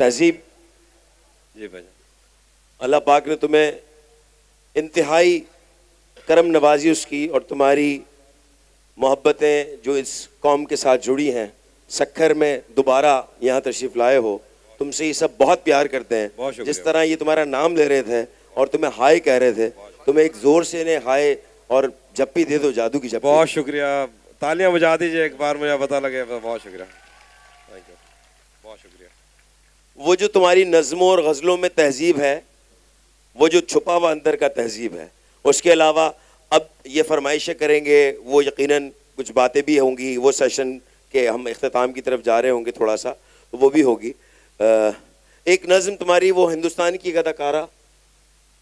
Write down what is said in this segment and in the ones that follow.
तहजीब, जी भाई, अल्लाह पाक ने तुम्हें इंतहाई करम नवाजी उसकी और तुम्हारी मोहब्बतें जो इस कौम के साथ जुड़ी हैं, सक्खर में दोबारा यहाँ तशरीफ़ लाए हो, तुमसे ये सब बहुत प्यार करते हैं। बहुत शुक्रिया। जिस तरह ये तुम्हारा नाम ले रहे थे और तुम्हें हाय कह रहे थे, तुम्हें एक ज़ोर से इन्हें हाय और जप्पी दे दो, जादू की जप्पी। बहुत शुक्रिया, तालियां बजा दीजिए एक बार, मुझे पता लगे। बहुत शुक्रिया, थैंक यू, बहुत शुक्रिया। वो जो तुम्हारी नज़्मों और गज़लों में तहजीब है, वो जो छुपा हुआ अंदर का तहजीब है, उसके अलावा अब ये फरमाइशें करेंगे, वो यकीनन कुछ बातें भी होंगी, वो सेशन के हम इख्तिताम की तरफ जा रहे होंगे थोड़ा सा, तो वो भी होगी। एक नज़्म तुम्हारी वो हिंदुस्तान की अदाकारा,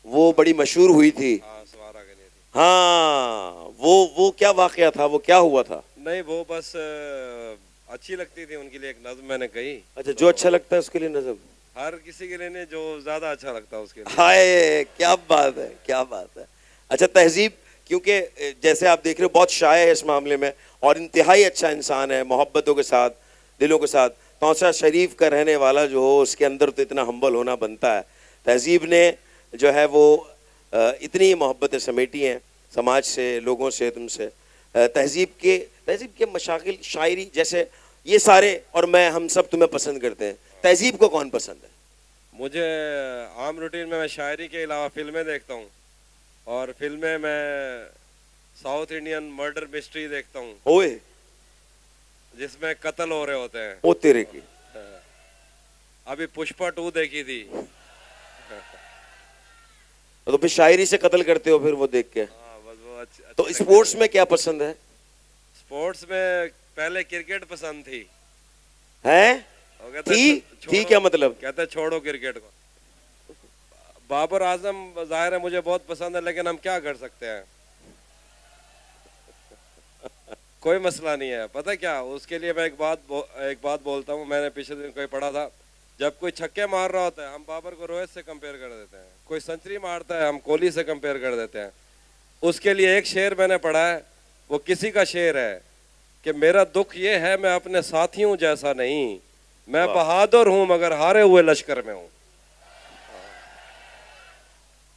वो बड़ी मशहूर हुई थी। हाँ, सवारा के लिए थी। हाँ, वो क्या वाक़या था, वो क्या हुआ था? नहीं, वो बस अच्छी लगती थी उनके लिए एक नज़्म मैंने कही। अच्छा, जो अच्छा लगता है उसके लिए नज़्म? हर किसी के लिए नहीं, जो ज्यादा अच्छा लगता है उसके लिए। हाय, क्या बात है, क्या बात है। अच्छा तहजीब, क्योंकि जैसे आप देख रहे हो बहुत शाय है इस मामले में और इंतहाई अच्छा इंसान है, मोहब्बतों के साथ, दिलों के साथ। तौसा शरीफ का रहने वाला जो हो, उसके अंदर तो इतना हम्बल होना बनता है। तहजीब ने जो है वो इतनी मोहब्बतें समेटी हैं समाज से, लोगों से, तुमसे। तहजीब के मशागिल, शायरी जैसे ये सारे, और मैं, हम सब तुम्हें पसंद करते हैं। तहजीब को कौन पसंद है? मुझे आम रूटीन में मैं शायरी के अलावा फिल्में देखता हूँ, और फिल्में मैं साउथ इंडियन मर्डर मिस्ट्री देखता हूँ, ओए, जिसमें कत्ल हो रहे होते हैं। ओ तेरे की। अभी पुष्पा 2 देखी थी। तो फिर शायरी से कत्ल करते हो फिर वो देख के? हाँ, बस वो अच्छी तो स्पोर्ट्स में क्या पसंद है? स्पोर्ट्स में पहले क्रिकेट पसंद थी। हैं? वो कहते थी क्या मतलब? कहते छोड़ो क्रिकेट को। बाबर आजम जाहिर है मुझे बहुत पसंद है, लेकिन हम क्या कर सकते हैं, कोई मसला नहीं है। पता क्या, उसके लिए मैं एक बात बोलता हूँ। मैंने पिछले दिन कोई पढ़ा था, जब कोई छक्के मार रहा होता है हम बाबर को रोहित से कंपेयर कर देते हैं, कोई सेंचुरी मारता है हम कोहली से कंपेयर कर देते हैं। उसके लिए एक शेर मैंने पढ़ा है, वो किसी का शेर है कि मेरा दुख ये है मैं अपने साथियों जैसा नहीं, मैं बहादुर हूं मगर हारे हुए लश्कर में हूं।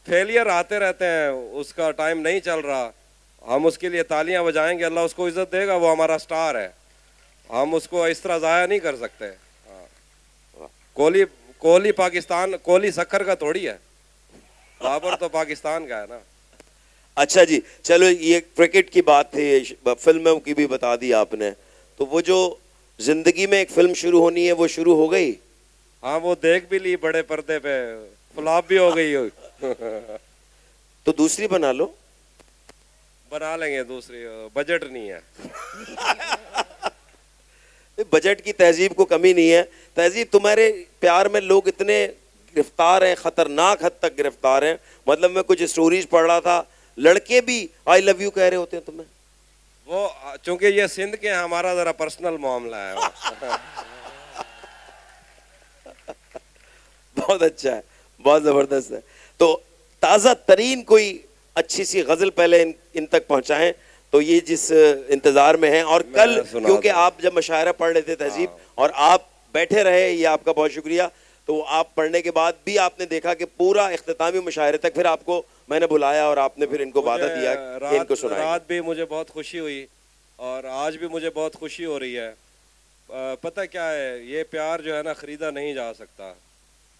फेलियर आते रहते हैं, उसका टाइम नहीं चल रहा, हम उसके लिए तालियां बजाएंगे, अल्लाह उसको इज्जत देगा, वो हमारा स्टार है, हम उसको इस तरह जाया नहीं कर सकते। कोहली पाकिस्तान, कोहली सक्खर का थोड़ी है, बाबर तो पाकिस्तान का है ना। अच्छा जी, चलो ये क्रिकेट की बात थी, फिल्मों की भी बता दी आपने, तो वो जो जिंदगी में एक फिल्म शुरू होनी है वो शुरू हो गई? हाँ, वो देख भी ली बड़े पर्दे पे, फ्लॉप भी हो गई। तो दूसरी बना लो। बना लेंगे दूसरी, बजट नहीं है। बजट की तहजीब को कमी नहीं है। तहजीब, तुम्हारे प्यार में लोग इतने गिरफ्तार हैं, खतरनाक हद तक गिरफ्तार हैं। मतलब मैं कुछ स्टोरीज पढ़ रहा था, लड़के भी आई लव यू कह रहे होते हैं तुम्हें। वो चूंकि ये सिंध के, हमारा जरा पर्सनल मामला है। बहुत अच्छा है, बहुत जबरदस्त है। तो ताज़ा तरीन कोई अच्छी सी गजल पहले इन तक पहुंचाएं, तो ये जिस इंतजार में हैं। और कल क्योंकि आप जब मशायरा पढ़ रहे थे तहजीब और आप बैठे रहे, ये आपका बहुत शुक्रिया। तो आप पढ़ने के बाद भी आपने देखा कि पूरा इख्तितामी मुशायरे तक फिर आपको मैंने बुलाया और आपने फिर इनको वादा दिया कि इनको सुनाएं। रात भी मुझे बहुत खुशी हुई और आज भी मुझे बहुत खुशी हो रही है। पता क्या है, ये प्यार जो है ना खरीदा नहीं जा सकता।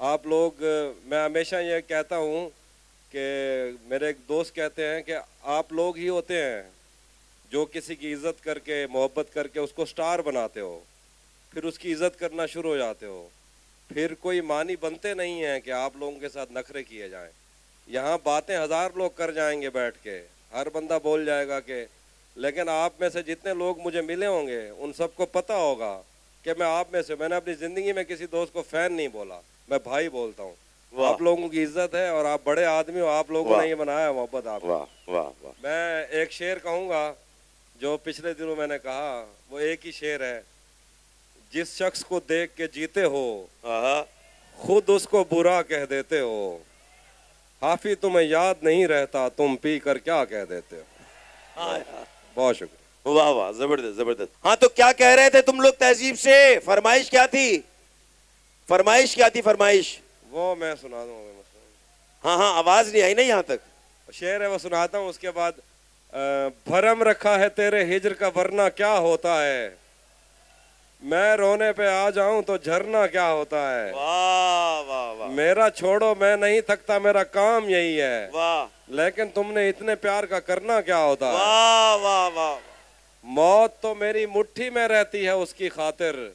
आप लोग, मैं हमेशा ये कहता हूँ कि मेरे एक दोस्त कहते हैं कि आप लोग ही होते हैं जो किसी की इज्जत करके, मोहब्बत करके उसको स्टार बनाते हो, फिर उसकी इज्जत करना शुरू हो जाते हो, फिर कोई मानी बनते नहीं हैं कि आप लोगों के साथ नखरे किए जाएं। यहाँ बातें 1000 लोग कर जाएंगे बैठ के, हर बंदा बोल जाएगा कि, लेकिन आप में से जितने लोग मुझे मिले होंगे उन सबको पता होगा कि मैं आप में से, मैंने अपनी ज़िंदगी में किसी दोस्त को फ़ैन नहीं बोला, मैं भाई बोलता हूँ। आप लोगों की इज्जत है और आप बड़े आदमी हो, आप लोगों ने ये बनाया मोहब्बत आप। मैं एक शेर कहूँगा जो पिछले दिनों मैंने कहा, वो एक ही शेर है, जिस शख्स को देख के जीते हो खुद उसको बुरा कह देते हो, हाफी तुम्हें याद नहीं रहता तुम पी कर क्या कह देते हो। बहुत शुक्रिया। वाह वाह, जबरदस्त जबरदस्त। हाँ, तो क्या कह रहे थे तुम लोग तहजीब से? फरमाइश क्या थी? फरमाइश क्या थी फरमाइश? वो मैं सुना दूंगा। हाँ हाँ, आवाज नहीं आई ना यहाँ तक। शेर है वो सुनाता हूँ, उसके बाद भरम रखा है तेरे हिज्र का वरना क्या होता है, मैं रोने पे आ जाऊं तो झरना क्या होता है, वाह वाह वाह मेरा छोड़ो मैं नहीं थकता मेरा काम यही है, वाह लेकिन तुमने इतने प्यार का करना क्या होता है, वाह वाह वाह, मौत तो मेरी मुट्ठी में रहती है उसकी खातिर,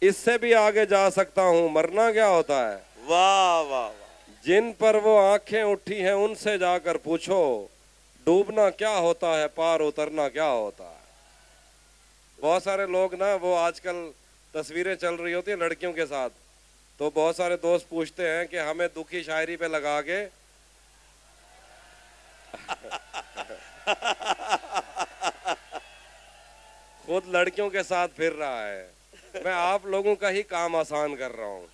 इससे भी आगे जा सकता हूँ मरना क्या होता है, वाह वाह वाह, जिन पर वो आंखें उठी हैं उनसे जाकर पूछो, डूबना क्या होता है पार उतरना क्या होता है। बहुत सारे लोग ना, वो आजकल तस्वीरें चल रही होती है लड़कियों के साथ, तो बहुत सारे दोस्त पूछते हैं कि हमें दुखी शायरी पे लगा के खुद लड़कियों के साथ फिर रहा है। मैं आप लोगों का ही काम आसान कर रहा हूँ।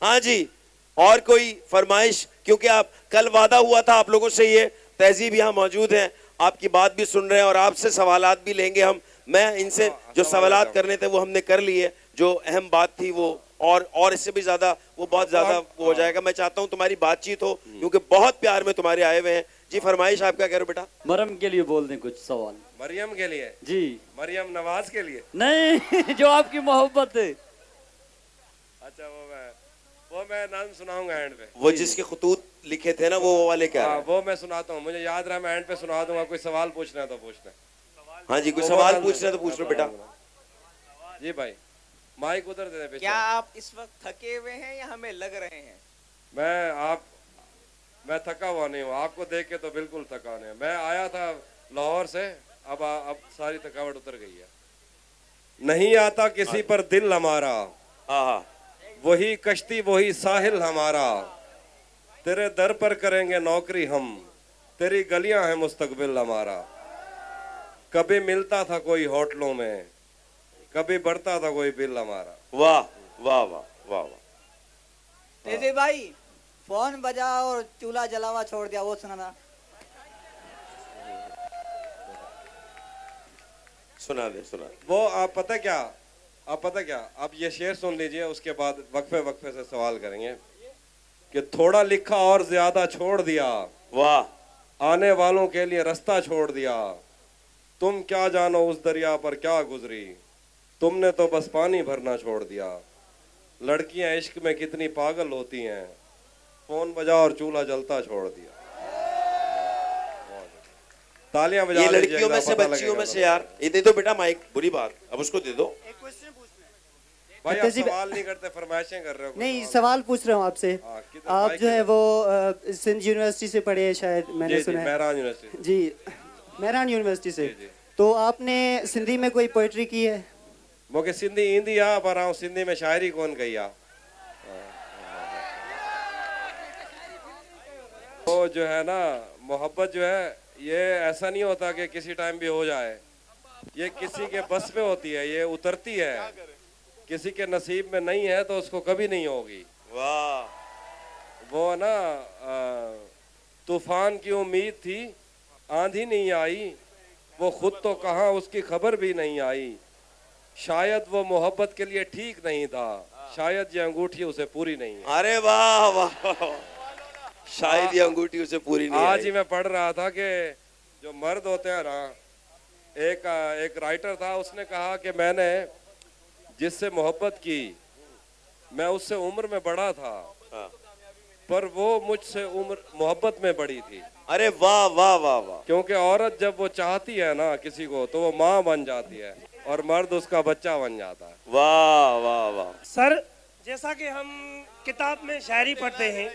हाँ जी, और कोई फरमाइश? क्योंकि आप कल वादा हुआ था आप लोगों से, ये तहजीब यहाँ मौजूद हैं, आपकी बात भी सुन रहे हैं और आपसे सवालात भी लेंगे हम। मैं इनसे जो सवालात करने थे वो हमने कर लिए, जो अहम बात थी वो, और इससे भी ज्यादा वो बहुत ज्यादा वो हो जाएगा। मैं चाहता हूँ तुम्हारी बातचीत हो, क्योंकि बहुत प्यार में तुम्हारे आए हुए हैं। जी फरमाइश, आप क्या कह रहे हो बेटा? मरम के लिए बोल दें कुछ सवाल। मरियम के लिए? जी मरियम नवाज के लिए? नहीं, जो आपकी मोहब्बत है। अच्छा, वो मैं नाम सुनाऊंगा एंड पे। वो जिसके खुतूत लिखे थे ना, वो वाले क्या? वो मैं सुनाता हूँ, मुझे याद रहा, मैं एंड पे सुना दूंगा। कोई सवाल पूछना है तो पूछना। हाँ जी, कोई सवाल पूछना है तो पूछ लो बेटा। जी भाई, माइक उधर दे दे। क्या आप इस वक्त थके हुए हैं या हमें लग रहे हैं? मैं थका हुआ नहीं हूँ, आपको देख के तो बिल्कुल थका नहीं। मैं आया था लाहौर से, अब सारी थकावट उतर गई है। नहीं आता किसी पर दिल हमारा, हाँ, वही कश्ती वही साहिल हमारा, तेरे दर पर करेंगे नौकरी हम, तेरी गलियां हैं मुस्तकबिल हमारा। कभी मिलता था कोई होटलों में, कभी बढ़ता था कोई बिल हमारा। वाह वाह वाह वाह वाह। तेजे भाई, फोन बजा और चूल्हा जलावा छोड़ दिया, वो सुनाना। सुना दे, सुना। वो आप पता क्या, आप ये शेर सुन लीजिए, उसके बाद वक्फे वक्फे से सवाल करेंगे। कि थोड़ा लिखा और ज्यादा छोड़ दिया, वाह। आने वालों के लिए रास्ता छोड़ दिया, तुम क्या जानो उस दरिया पर क्या गुजरी, तुमने तो बस पानी भरना छोड़ दिया। लड़कियां इश्क में कितनी पागल होती हैं, फोन बजा और चूल्हा जलता छोड़ दिया। तालियां बजा ये लीजिए, लड़कियों में से, पता बच्चियों लगेगा में से यार, ये दे दो बेटा माइक, बुरी बात, अब उसको दे दो। भाई आप सवाल नहीं करते, फरमाइशें कर रहे हो। नहीं, सवाल पूछ रहा हूँ आपसे। आप जो है वो सिंध यूनिवर्सिटी से पढ़े हैं शायद, मैंने सुना है। मेहरान यूनिवर्सिटी। जी, मेहरान यूनिवर्सिटी से। तो आपने सिंधी में कोई पोइट्री की है? मूंखे सिंधी ईंदी आहे, पर आउं सिंधी में शायरी कोन कई आहे। वो जो है ना, मोहब्बत जो है, ये ऐसा नहीं होता कि किसी टाइम भी हो जाए, ये किसी के बस पे होती है, ये उतरती है। किसी के नसीब में नहीं है तो उसको कभी नहीं होगी। वाह। वो ना, तूफान की उम्मीद थी, आंधी नहीं आई, वो खुद तो कहाँ उसकी खबर भी नहीं आई। शायद वो मोहब्बत के लिए ठीक नहीं था, शायद ये अंगूठी उसे पूरी नहीं है। अरे वाह वाह, शायद ये अंगूठी उसे पूरी नहीं आज आई। ही मैं पढ़ रहा था कि जो मर्द होते हैं ना, एक राइटर था, उसने कहा कि मैंने जिससे मोहब्बत की, मैं उससे उम्र में बड़ा था, पर वो मुझसे उम्र मोहब्बत में बड़ी थी। अरे वाह वाह वाह वाह। क्योंकि औरत जब वो चाहती है ना किसी को, तो वो माँ बन जाती है और मर्द उसका बच्चा बन जाता है। वाह वाह वाह। सर, जैसा कि हम किताब में शायरी पढ़ते हैं,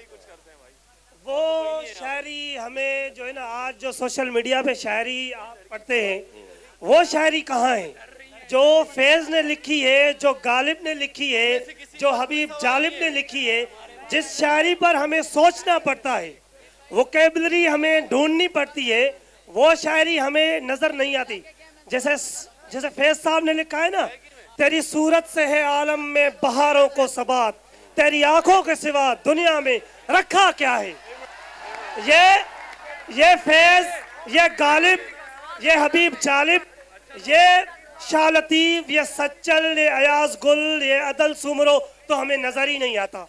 वो शायरी हमें जो है ना, आज जो सोशल मीडिया पे शायरी आप पढ़ते हैं, वो शायरी कहाँ है जो फैज़ ने लिखी है, जो गालिब ने लिखी है, जो हबीब जालिब ने लिखी है, जिस शायरी पर हमें सोचना पड़ता है, वोकैबुलरी हमें ढूंढनी पड़ती है, वो शायरी हमें नजर नहीं आती। जैसे फैज़ साहब ने लिखा है ना, तेरी सूरत से है आलम में बहारों को सबात, तेरी आंखों के सिवा दुनिया में रखा क्या है। ये फैज़, ये गालिब, ये हबीब जालिब, ये शाह लतीफ, ये सच्चल, ये अयाज गुल, ये अदल सुमरो तो हमें नजर ही नहीं आता।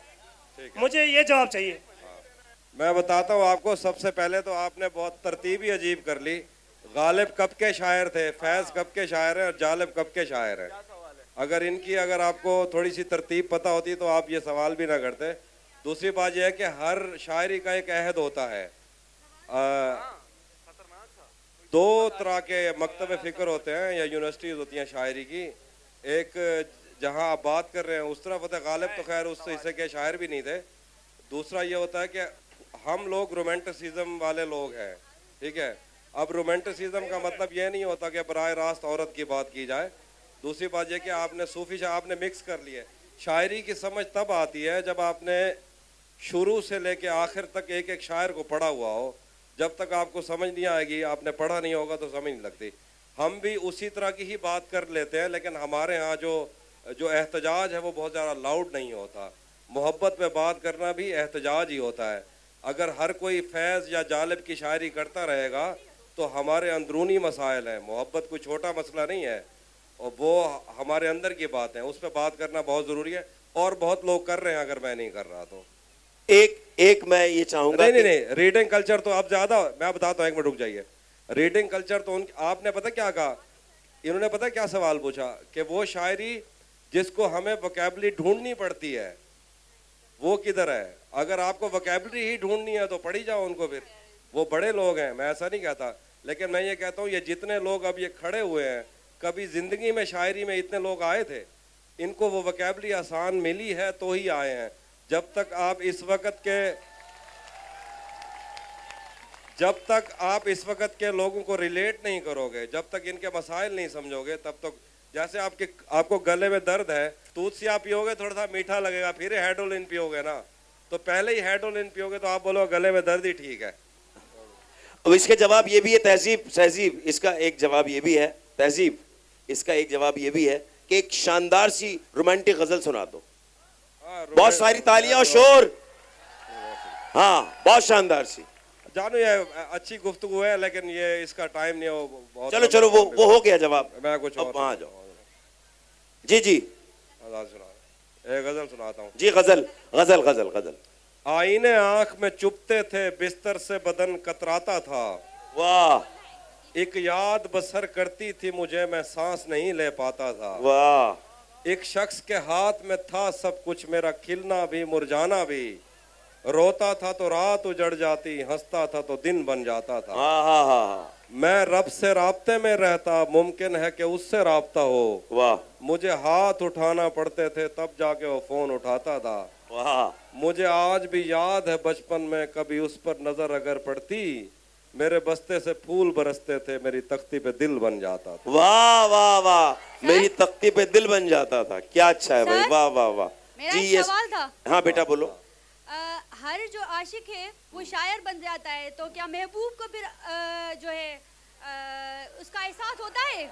मुझे ये जवाब चाहिए। मैं बताता हूँ आपको। सबसे पहले तो आपने बहुत तरतीब ही अजीब कर ली। गालिब कब के शायर थे, फैज कब के शायर हैं और जालिब कब के शायर हैं? अगर आपको थोड़ी सी तरतीब पता होती तो आप ये सवाल भी ना करते। दूसरी बात यह है कि हर शायरी का एक अहद होता है। दो तरह के मकतब फ़िक्र होते हैं या यूनिवर्सिटीज़ होती हैं शायरी की। एक जहां आप बात कर रहे हैं उस तरफ होता है। गालिब तो खैर उस हिस्से के शायर भी नहीं थे। दूसरा ये होता है कि हम लोग रोमांटिसिज्म वाले लोग हैं, ठीक है। अब रोमांटिसिज्म का मतलब ये नहीं होता कि बराह रास्त औरत की बात की जाए। दूसरी बात यह कि आपने सूफी आपने मिक्स कर लिए। शायरी की समझ तब आती है जब आपने शुरू से लेके आखिर तक एक एक शायर को पढ़ा हुआ हो। जब तक आपको समझ नहीं आएगी, आपने पढ़ा नहीं होगा तो समझ नहीं लगती। हम भी उसी तरह की ही बात कर लेते हैं, लेकिन हमारे यहाँ जो एहतजाज है वो बहुत ज़्यादा लाउड नहीं होता। मोहब्बत में बात करना भी एहतजाज ही होता है। अगर हर कोई फैज़ या जालिब की शायरी करता रहेगा तो हमारे अंदरूनी मसाइल हैं। मोहब्बत कोई छोटा मसला नहीं है और वो हमारे अंदर की बात है, उस पर बात करना बहुत ज़रूरी है। और बहुत लोग कर रहे हैं, अगर मैं नहीं कर रहा तो। एक मैं ये चाहूंगा नहीं, रीडिंग कल्चर तो अब ज्यादा, मैं बताता हूँ, एक मिनट रुक जाइए। रीडिंग कल्चर तो आपने पता क्या कहा, इन्होंने पता क्या सवाल पूछा कि वो शायरी जिसको हमें वोकैबुलरी ढूंढनी पड़ती है वो किधर है। अगर आपको वोकैबुलरी ही ढूंढनी है तो पढ़ी जाओ उनको, फिर वो बड़े लोग हैं, मैं ऐसा नहीं कहता। लेकिन मैं ये कहता हूँ ये जितने लोग अब ये खड़े हुए हैं, कभी जिंदगी में शायरी में इतने लोग आए थे? इनको वो वोकैबुलरी आसान मिली है तो ही आए हैं। जब तक आप इस वक्त के लोगों को रिलेट नहीं करोगे, जब तक इनके मसाइल नहीं समझोगे, तब तक जैसे आपको गले में दर्द है, तूतसिया पियोगे थोड़ा सा मीठा लगेगा, फिर हेडोलिन पियोगे ना, तो पहले ही हेडोलिन पियोगे तो आप बोलो गले में दर्द ही ठीक है। अब इसके जवाब ये भी है तहजीब, इसका एक जवाब ये भी है तहजीब, इसका एक जवाब ये भी है कि एक शानदार सी रोमांटिक गजल सुना दो। बहुत सारी तालियां और शोर। हाँ, बहुत शानदार सी। जानू ये अच्छी गुफ्तगू है, लेकिन ये इसका टाइम नहीं है। चलो वो हो गया जवाब। मैं कुछ और वहां जाओ। जी एक गजल सुनाता हूँ जी। गजल। आईने आंख में चुपते थे, बिस्तर से बदन कतराता था। वाह। एक याद बसर करती थी मुझे, मैं सांस नहीं ले पाता था। वाह। एक शख्स के हाथ में था सब कुछ, मेरा खिलना भी मुरझाना भी। रोता था तो रात उजड़ जाती, हंसता था तो दिन बन जाता था। मैं रब से राब्ते में रहता, मुमकिन है कि उससे राब्ता हो। वाह। मुझे हाथ उठाना पड़ते थे, तब जाके वो फोन उठाता था। वाह। मुझे आज भी याद है बचपन में, कभी उस पर नजर अगर पड़ती, मेरे बस्ते से फूल बरसते थे, मेरी तख्ती पे दिल बन जाता था। वाह वाह वाह, मेरी तख्ती पे दिल बन जाता था। क्या अच्छा है भाई, वाह वाह वाह। मेरा एक सवाल था। हाँ बेटा बोलो। हर जो आशिक है वो शायर बन जाता है, तो क्या महबूब को फिर जो है उसका एहसास होता है?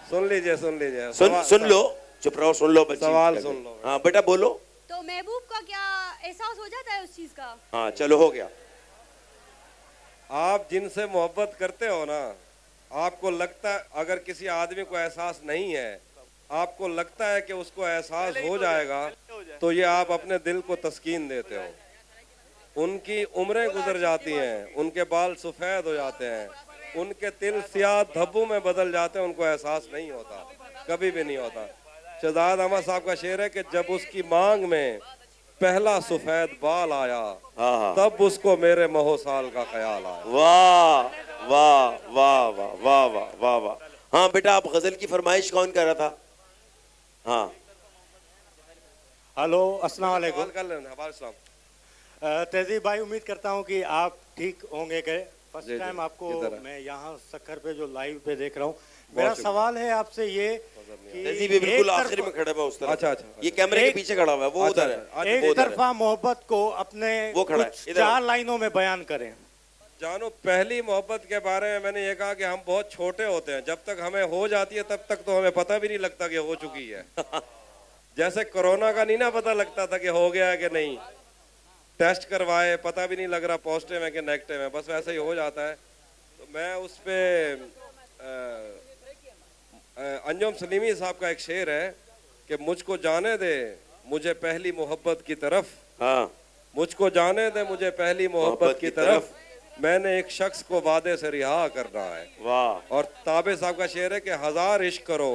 सुन लीजिए सुन लो, चुप रहो, सुन लो बच्ची, सवाल सुन लो। हाँ बेटा बोलो। तो महबूब का क्या एहसास हो जाता है उस चीज का? हाँ चलो हो गया। आप जिनसे मोहब्बत करते हो ना, आपको लगता है, अगर किसी आदमी को एहसास नहीं है, आपको लगता है कि उसको एहसास हो जाएगा, तो ये आप अपने दिल को तस्कीन देते हो। उनकी उम्रें गुजर जाती हैं, उनके बाल सफ़ेद हो जाते हैं, उनके तिल सियाह धब्बों में बदल जाते हैं, उनको एहसास नहीं होता, कभी भी नहीं होता। शहजाद अहमद साहब का शेर है कि जब उसकी मांग में पहला सफ़ेद बाल आया, तब उसको मेरे महो साल का ख्याल आया। वाह वाह वाह वाह वाह वाह वाह वाह। हाँ बेटा, आप गजल की फरमाइश कौन कर रहा था? हाँ हेलो, अस्सलाम वालेकुम। वालेकुम। तहजीब भाई, उम्मीद करता हूँ कि आप ठीक होंगे। फर्स्ट जी, टाइम आपको किधर है? मैं यहाँ सक्कर पे जो लाइव पे देख रहा हूँ। मेरा सवाल है आपसे ये तहजीब भी बिल्कुल आखिर में खड़ा हुआ उस तरफ। अच्छा, ये कैमरे के पीछे खड़ा हुआ है, वो उधर है। एक तरफा मोहब्बत को अपने वो खड़ा है, कुछ इधर। 4 लाइनों में बयान करें। जानो, पहली मोहब्बत के बारे में मैंने ये कहा कि हम बहुत छोटे होते हैं, जब तक हमें हो जाती है तब तक तो हमें पता भी नहीं लगता कि हो चुकी है। जैसे कोरोना का नहीं ना पता लगता था कि हो गया है कि नहीं, टेस्ट करवाए पता भी नहीं लग रहा पॉजिटिव है कि नेगेटिव है, बस वैसे ही हो जाता है। तो मैं उस पे अंजुम सलीमी साहब का एक शेर है कि मुझको जाने दे मुझे पहली मोहब्बत की तरफ, हाँ मुझको जाने दे मुझे पहली मोहब्बत की तरफ, मैंने एक शख्स को वादे से रिहा करना है। वाह। और ताबे साहब का शेर है कि हजार इश्क करो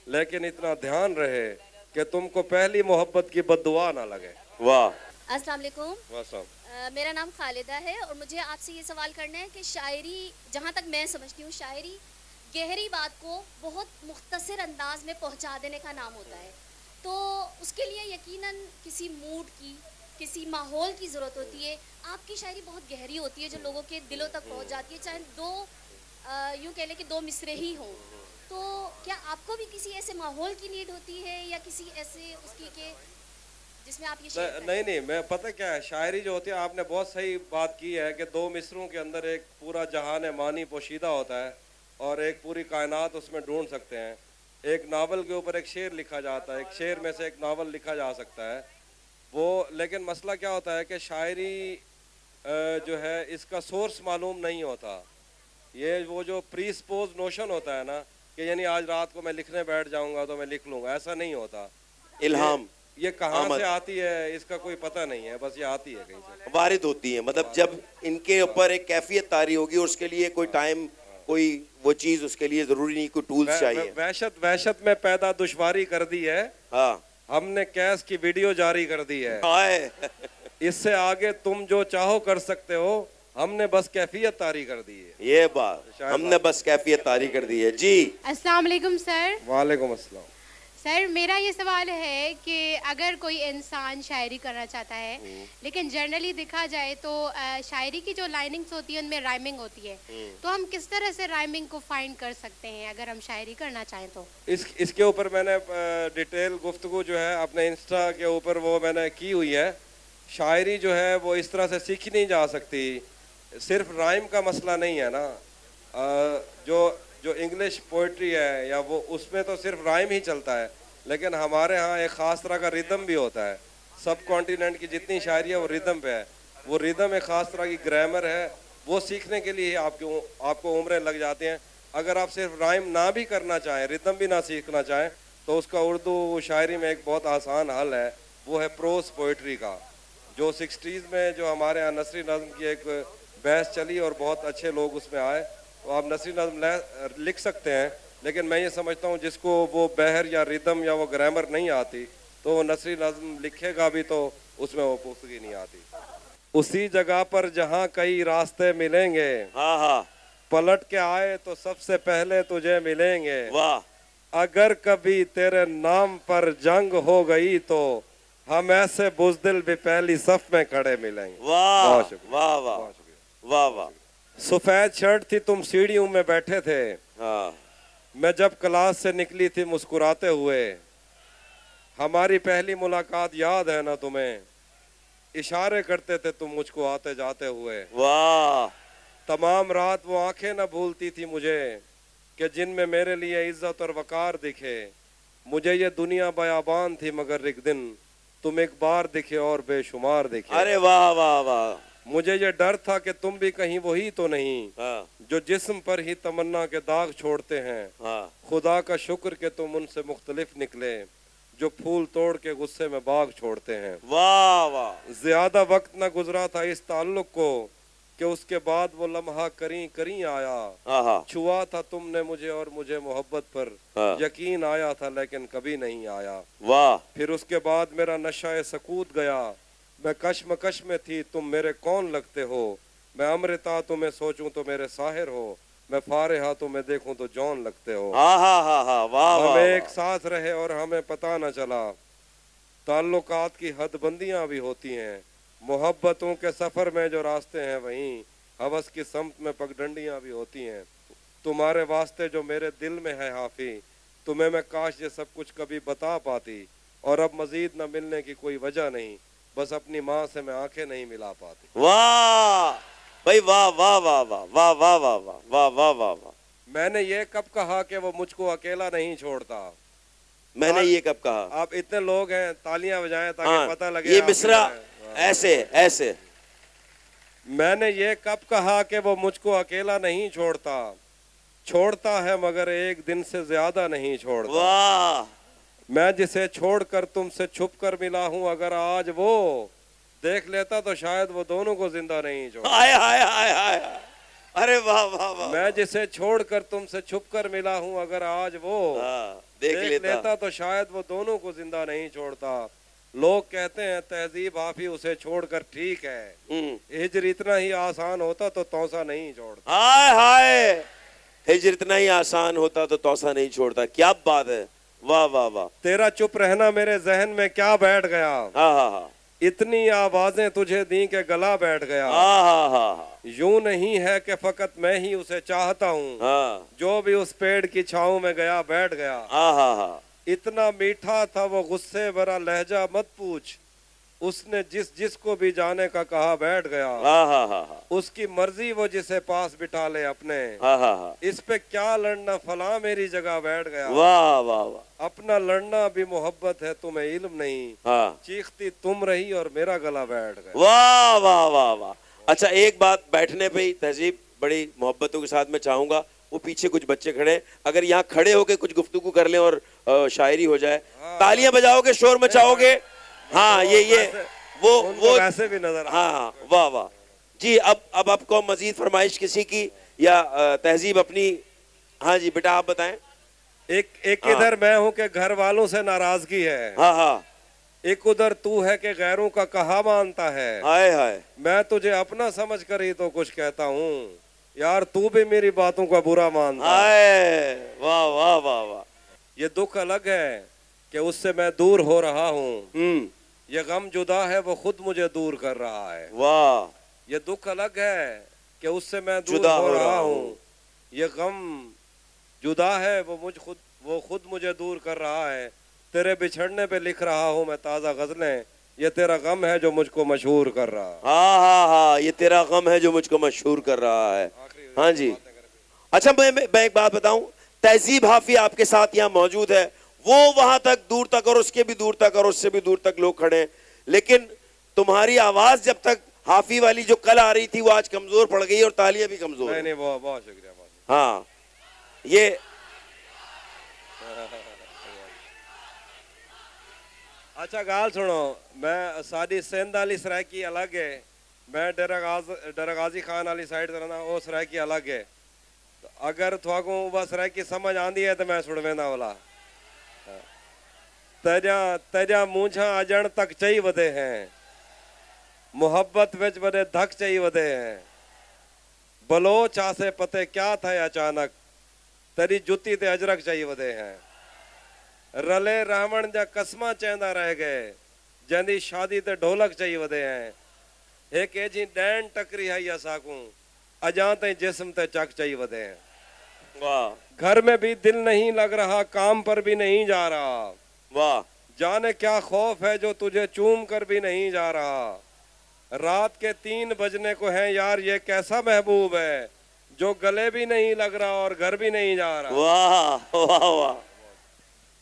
लेकिन इतना ध्यान रहे कि तुमको पहली मोहब्बत की बद्दुआ ना लगे। वाह। अस्सलाम वालेकुम। वाह। मेरा नाम खालिदा है और मुझे आपसे ये सवाल करना है कि शायरी, जहाँ तक मैं समझती हूँ, शायरी गहरी बात को बहुत मुख्तसर अंदाज में पहुँचा देने का नाम होता है, तो उसके लिए यकीनन किसी मूड की, किसी माहौल की ज़रूरत होती है। आपकी शायरी बहुत गहरी होती है जो लोगों के दिलों तक पहुँच जाती है, चाहे यूँ कह लें कि दो मिसरे ही हों। तो क्या आपको भी किसी ऐसे माहौल की नीड होती है या किसी ऐसे उसकी के जिसमें आप ये शेयर करें? नहीं, मैं पता क्या है, शायरी जो होती है, आपने बहुत सही बात की है कि दो मिसरों के अंदर एक पूरा जहान मानी पोशीदा होता है और एक पूरी कायनात उसमें ढूंढ सकते हैं। एक नावल के ऊपर एक शेर लिखा जाता है, एक शेर में से एक नावल लिखा जा सकता है वो। लेकिन मसला क्या होता है कि शायरी जो है इसका सोर्स मालूम नहीं होता। ये वो जो प्रीस्पोज नोशन होता है ना कि यानी आज रात को मैं लिखने बैठ जाऊंगा तो मैं लिख लूंगा, ऐसा नहीं होता। इल्हाम ये कहाँ से आती है इसका कोई पता नहीं है, बस ये आती है कहीं से, वारिद होती है। मतलब जब इनके ऊपर एक कैफियत तारी होगी उसके लिए कोई टाइम, कोई वो चीज उसके लिए जरूरी नहीं, कोई टूल्स चाहिए। वहशत में पैदा दुश्वारी कर दी है, हाँ हमने कैस की वीडियो जारी कर दी है। हाय। इससे आगे तुम जो चाहो कर सकते हो, हमने बस कैफियत तारी कर दी है। ये बात हमने बस कैफियत तारी कर दी है जी। अस्सलाम वालेकुम सर। वालेकुम अस्सलाम। सर मेरा ये सवाल है कि अगर कोई इंसान शायरी करना चाहता है लेकिन जनरली देखा जाए तो शायरी की जो लाइनिंग्स होती है उनमें राइमिंग होती है, तो हम किस तरह से राइमिंग को फाइंड कर सकते हैं अगर हम शायरी करना चाहें तो? इसके ऊपर मैंने डिटेल गुफ्तगू जो है अपने इंस्टा के ऊपर वो मैंने की हुई है। शायरी जो है वो इस तरह से सीखी नहीं जा सकती, सिर्फ राइम का मसला नहीं है ना। जो इंग्लिश पोइट्री है या वो उसमें तो सिर्फ राइम ही चलता है, लेकिन हमारे यहाँ एक ख़ास तरह का रिदम भी होता है। सब कॉन्टिनेंट की जितनी शायरी है वो रिदम पे है। वो रिदम एक ख़ास तरह की ग्रामर है, वो सीखने के लिए आपको उम्रें लग जाती हैं। अगर आप सिर्फ राइम ना भी करना चाहें, रिदम भी ना सीखना चाहें, तो उसका उर्दू शायरी में एक बहुत आसान हल है, वो है प्रोस पोइट्री का। जो 60s में जो हमारे यहाँ नसरी नज़्म की एक बहस चली और बहुत अच्छे लोग उसमें आए, तो आप नसरी नज़्म लिख सकते हैं, लेकिन मैं ये समझता हूँ जिसको वो बहर या रिदम या वो ग्रामर नहीं आती तो वो नसरी नज़्म लिखेगा भी तो उसमें वो पुख्तगी नहीं आती। उसी जगह पर जहाँ कई रास्ते मिलेंगे, हाँ हाँ, पलट के आए तो सबसे पहले तुझे मिलेंगे। वाह। अगर कभी तेरे नाम पर जंग हो गई तो हम ऐसे बुज़दिल भी पहली सफ में खड़े मिलेंगे। वाह बहुत शुक्रिया। वाह वाह वाह वाह। सफेद शर्ट थी, तुम सीढ़ियों में बैठे थे, हाँ। मैं जब क्लास से निकली थी मुस्कुराते हुए। हमारी पहली मुलाकात याद है ना तुम्हें, इशारे करते थे तुम मुझको आते जाते हुए। वाह। तमाम रात वो आंखें न भूलती थी मुझे कि जिनमें मेरे लिए इज्जत और वकार दिखे। मुझे ये दुनिया बयाबान थी मगर एक दिन तुम एक बार दिखे और बेशुमार दिखे। अरे वाह वाह वाह। मुझे ये डर था कि तुम भी कहीं वही तो नहीं, हाँ। जो जिस्म पर ही तमन्ना के दाग छोड़ते हैं। हाँ। खुदा का शुक्र कि तुम उनसे मुख्तलिफ निकले, जो फूल तोड़ के गुस्से में बाग छोड़ते हैं। वाह वाह। ज्यादा वक्त न गुजरा था इस ताल्लुक को कि उसके बाद वो लम्हा करी करी आया। छुआ था तुमने मुझे और मुझे मोहब्बत पर यकीन आया था, लेकिन कभी नहीं आया। वाह। फिर उसके बाद मेरा नशा सकूत गया, मैं कश्मकश में थी, तुम मेरे कौन लगते हो। मैं अमृता तुम्हें सोचूं तो मेरे साहिर हो, मैं फारिहा तुम्हें देखूं तो जौन लगते हो। वाह। हम एक साथ रहे और हमें पता न चला। ताल्लुकात की हदबंदियां भी होती हैं, मोहब्बतों के सफर में जो रास्ते हैं वहीं हवस की समत में पगडंडियां भी होती हैं। तुम्हारे वास्ते जो मेरे दिल में है हाफी, तुम्हें मैं काश ये सब कुछ कभी बता पाती। और अब मजीद न मिलने की कोई वजह नहीं, बस अपनी माँ से मैं आंखें नहीं मिला पाती। वाह भाई वाह वाह वाह वाह वाह वाह वाह वाह वाह वाह वाह वाह। मैंने ये कब कहा कि वो मुझको अकेला नहीं छोड़ता? मैंने ये कब कहा? आप इतने लोग हैं, तालियां बजाएं ताकि पता लगे। ये मिसरा ऐसे ऐसे। मैंने ये कब कहा कि वो मुझको अकेला नहीं छोड़ता, छोड़ता है मगर एक दिन से ज्यादा नहीं छोड़ता। वाह, मैं जिसे छोड़कर तुमसे छुप कर मिला हूं, अगर आज वो देख लेता तो शायद वो दोनों को जिंदा नहीं छोड़ता। हाय हाय हाय हाय, अरे वाह वाह वाह। मैं जिसे छोड़कर तुमसे छुप कर मिला हूं, अगर आज वो देख लेता तो शायद वो दोनों को जिंदा नहीं छोड़ता। लोग कहते हैं तहजीब हाफी उसे छोड़कर ठीक है, हिजर इतना ही आसान होता तो तौसा नहीं छोड़ता। हाय हाय, हिजर इतना ही आसान होता तो तौसा नहीं छोड़ता। क्या बात है, वाह वाह वाह। तेरा चुप रहना मेरे जहन में क्या बैठ गया, हाँ हाँ हाँ, इतनी आवाजें तुझे दी के गला बैठ गया। हाँ हाँ हाँ, यूं नहीं है कि फकत मैं ही उसे चाहता हूँ, हाँ जो भी उस पेड़ की छाँव में गया बैठ गया। हाँ हाँ हाँ, इतना मीठा था वो गुस्से भरा लहजा मत पूछ, उसने जिसको भी जाने का कहा बैठ गया। हाँ हाँ हाँ, उसकी मर्जी वो जिसे पास बिठा ले अपने, हाँ हाँ हाँ, इस पे क्या लड़ना, फला मेरी जगह बैठ गया। वाह वाह वाह, अपना लड़ना भी मोहब्बत है तुम्हें इल्म नहीं, हाँ, चीखती तुम रही और मेरा गला बैठ गया। वाह वाह वाह वाह। अच्छा, एक बात बैठने पे ही तहजीब बड़ी मोहब्बतों के साथ मैं चाहूंगा, वो पीछे कुछ बच्चे खड़े, अगर यहाँ खड़े होके कुछ गुफ्तगू कर लें और शायरी हो जाए, तालियां बजाओगे, शोर मचाओगे। हाँ, ये वो वैसे भी नजर। हाँ, वाह वाह जी। अब आपको मजीद फरमाइश किसी की या तहजीब अपनी? हाँ जी बेटा, आप बताएं। एक इधर मैं हूँ कि घर वालों से नाराजगी है, हाँ हाँ, एक उधर तू है कि गैरों का कहा मानता है। हाय हाय, मैं तुझे अपना समझ कर ही तो कुछ कहता हूँ, यार तू भी मेरी बातों का बुरा मानता है। हाय, वाह वाह वाह वाह। ये दुख अलग है कि उससे मैं दूर हो रहा हूँ, ये गम जुदा है वो खुद मुझे दूर कर रहा है। वाह, ये दुख अलग है कि उससे मैं दूर जुदा हो रहा हूँ, ये गम जुदा है वो खुद मुझे दूर कर रहा है। तेरे बिछड़ने पे लिख रहा हूँ मैं ताज़ा गजलें, ये तेरा गम है जो मुझको मशहूर कर रहा है। हाँ हाँ हाँ, ये तेरा गम है जो मुझको मशहूर कर रहा है। हाँ जी। अच्छा, मैं एक बात बताऊं, तहजीब हाफी आपके साथ यहाँ मौजूद है, वो वहां तक दूर तक और उसके भी दूर तक और उससे भी दूर तक लोग खड़े हैं, लेकिन तुम्हारी आवाज जब तक हाफी वाली जो कल आ रही थी वो आज कमजोर पड़ गई और तालियां भी कमजोर। नहीं, बहुत शुक्रिया। हाँ, ये अच्छा गाल सुनो, मैं साडी सेंध वाली सरायकी अलग है, मैं डरगाजी खान वाली साइड रहना, वो सरायकी अलग है। तो अगर थोको वह सरायकी समझ आंदी है तो मैं सुनवेंदा वाला। तेजा मूंझा अजण तक चई वधे हैं, मोहब्बत विच वडे धक चई वधे हैं, बलोच आसे पते क्या थे अचानक, तेरी जुती ते अजरक चई वधे हैं। रले रहवण जा कसमा चेंदा रह गए, जंदी शादी ते ढोलक चई वधे हैं। एक एजी डैन टकरी है या साकू, अजा ते जिस्म ते चक चई वधे हैं। वाह, घर में भी दिल नहीं लग रहा, काम पर भी नहीं जा रहा, वाह, जाने क्या खौफ है जो तुझे चूम कर भी नहीं जा रहा। रात के 3 बजने को है यार, ये कैसा महबूब है जो गले भी नहीं लग रहा और घर भी नहीं जा रहा। वाह वाह वाह,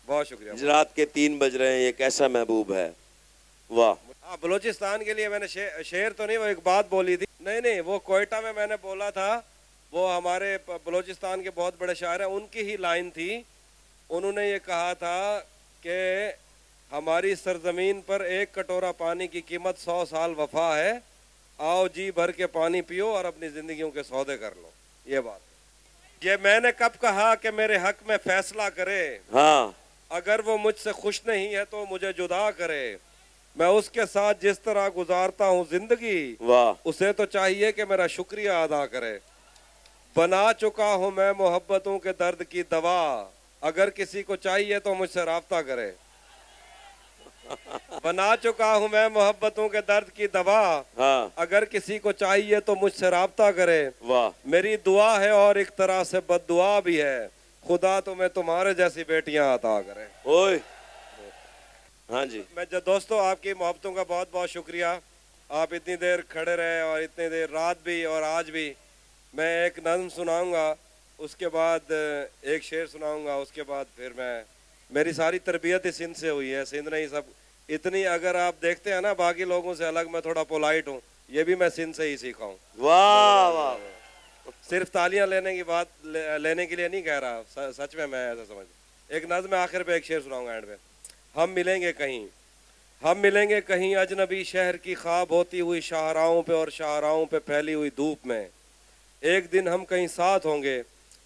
बहुत शुक्रिया। रात के 3 बज रहे हैं, ये कैसा महबूब है। वाह। बलूचिस्तान के लिए मैंने शेर तो नहीं, वो एक बात बोली थी। नहीं, वो कोयटा में मैंने बोला था, वो हमारे बलूचिस्तान के बहुत बड़े शायर हैं, उनकी ही लाइन थी। उन्होंने ये कहा था कि हमारी सरजमीन पर 1 कटोरा पानी की कीमत 100 साल वफा है, आओ जी भर के पानी पियो और अपनी जिंदगियों के सौदे कर लो। ये बात ये मैंने कब कहा कि मेरे हक में फैसला करे। हाँ, अगर वो मुझसे खुश नहीं है तो मुझे जुदा करे, मैं उसके साथ जिस तरह गुजारता हूँ जिंदगी, वाह, उसे तो चाहिए कि मेरा शुक्रिया अदा करे। बना चुका हूँ मैं मोहब्बतों के दर्द की दवा, अगर किसी को चाहिए तो मुझसे राब्ता करे। बना चुका हूँ मैं मोहब्बतों के दर्द की दवा, हाँ, अगर किसी को चाहिए तो मुझसे राब्ता करे। वाह, मेरी दुआ है और एक तरह से बद्दुआ भी है, खुदा तुम्हें तुम्हारे जैसी बेटियां अता करे। ओए, हाँ जी। मैं दोस्तों आपकी मोहब्बतों का बहुत बहुत शुक्रिया, आप इतनी देर खड़े रहे और इतनी देर रात भी और आज भी। मैं एक नज़्म सुनाऊंगा, उसके बाद एक शेर सुनाऊंगा, उसके बाद फिर मेरी सारी तरबियत ही सिंध से हुई है, सिंध नहीं सब इतनी, अगर आप देखते हैं ना बाकी लोगों से अलग मैं थोड़ा पोलाइट हूँ, ये भी मैं सिंध से ही सीखा हूँ। वाह वाह, सिर्फ तालियां लेने की बात लेने के लिए नहीं कह रहा, सच में मैं ऐसा समझ। एक नज़्म आखिर पे एक शेर सुनाऊंगा एंड पे। हम मिलेंगे कहीं, हम मिलेंगे कहीं अजनबी शहर की ख्वाब होती हुई शाहराहों पे और शाहराहों पे फैली हुई धूप में। एक दिन हम कहीं साथ होंगे,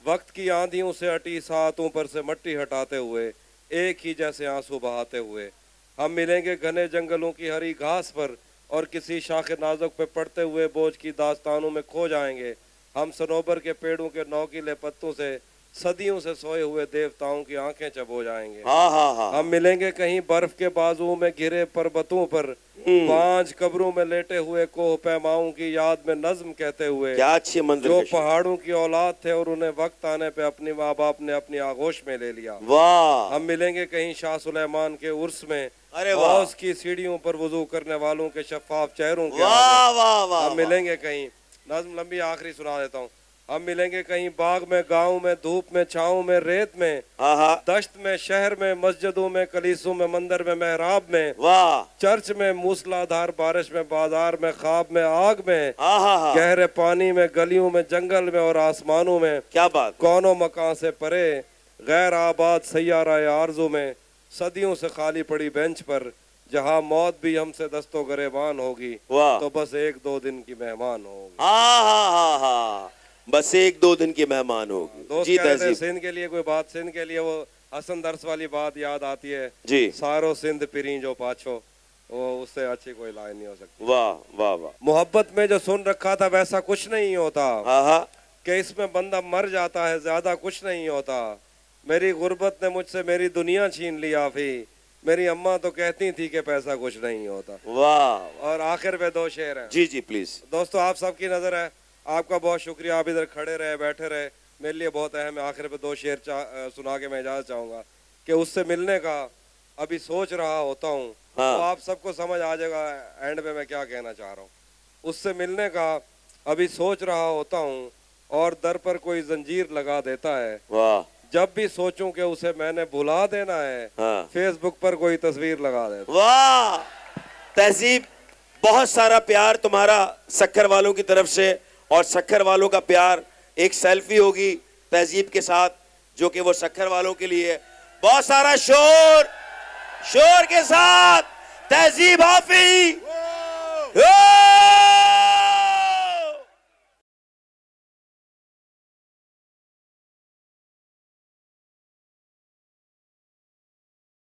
वक्त की आंधियों से अटी सातों पर से मट्टी हटाते हुए, एक ही जैसे आंसू बहाते हुए। हम मिलेंगे घने जंगलों की हरी घास पर और किसी शाख नाजुक पे पड़ते हुए बोझ की दास्तानों में खो जाएंगे। हम सनोबर के पेड़ों के नौकीले पत्तों से सदियों से सोए हुए देवताओं की आंखें चबो जाएंगे। हाँ हाँ हाँ। हम मिलेंगे कहीं बर्फ के बाजुओं में घिरे पर्वतों पर, पांच कब्रों में लेटे हुए कोह पैमाओं की याद में नज्म कहते हुए। क्या अच्छी मंजिल जो के शेर। पहाड़ों की औलाद थे और उन्हें वक्त आने पे अपने माँ बाप ने अपनी आगोश में ले लिया। वाह। हम मिलेंगे कहीं शाह सुलेमान के उर्स में, अरे वाह। हौज की सीढ़ियों पर वुजू करने वालों के शफाफ चेहरों के वाह आगे। वाह वाह। हम मिलेंगे कहीं, नज्म लंबी आखिरी सुना देता हूँ। हम मिलेंगे कहीं बाग में, गाँव में, धूप में, छाँव में, रेत में, हाँ हाँ। दश्त में, शहर में, मस्जिदों में, कलीसों में, मंदिर में, मेहराब में, वाह। चर्च में, मूसलाधार बारिश में, बाजार में, ख्वाब में, आग में, हाँ हाँ हाँ। गहरे पानी में, गलियों में, जंगल में और आसमानों में। क्या बात। कौनों मकान से परे गैर आबाद सैयारा आरज़ू में, सदियों से खाली पड़ी बेंच पर, जहाँ मौत भी हमसे दस्तो गरेबान होगी, वाह। तो बस एक दो दिन की मेहमान होगी। हाँ हाँ हाँ हाँ, बस एक दो दिन की मेहमान होगी। दोस्त जी कह रहे थे तहजीब सिंध के लिए कोई बात, सिंध के लिए वो हसन दर्स वाली बात याद आती है जी। सारो सिंध पिरी जो पाछो, वो उससे अच्छी कोई लाइन नहीं हो सकती। वाह वाह वाह। मोहब्बत में जो सुन रखा था वैसा कुछ नहीं होता, हाँ हाँ। कि इसमें बंदा मर जाता है, ज्यादा कुछ नहीं होता। मेरी गुर्बत ने मुझसे मेरी दुनिया छीन ली आफी, मेरी अम्मा तो कहती थी कि पैसा कुछ नहीं होता। वाह। और आखिर में दो शेर हैं। जी जी प्लीज। दोस्तों आप सबकी नजर है, आपका बहुत शुक्रिया, आप इधर खड़े रहे, बैठे रहे, मेरे लिए बहुत अहम है। आखिर पे दो शेर सुना के मैं इजाजत चाहूंगा कि उससे मिलने का अभी सोच रहा होता हूँ। हाँ। तो आप सबको समझ आ जाएगा एंड में मैं क्या कहना चाह रहा हूँ। उससे मिलने का अभी सोच रहा होता हूँ और दर पर कोई जंजीर लगा देता है। वाह। जब भी सोचूं कि उसे मैंने भुला देना है, हाँ। फेसबुक पर कोई तस्वीर लगा देता। वाह। तहजीब, बहुत सारा प्यार तुम्हारा सक्खर वालों की तरफ से, और सक्खर वालों का प्यार एक सेल्फी होगी तहजीब के साथ, जो कि वो सक्खर वालों के लिए। बहुत सारा शोर, शोर के साथ तहजीब हाफी।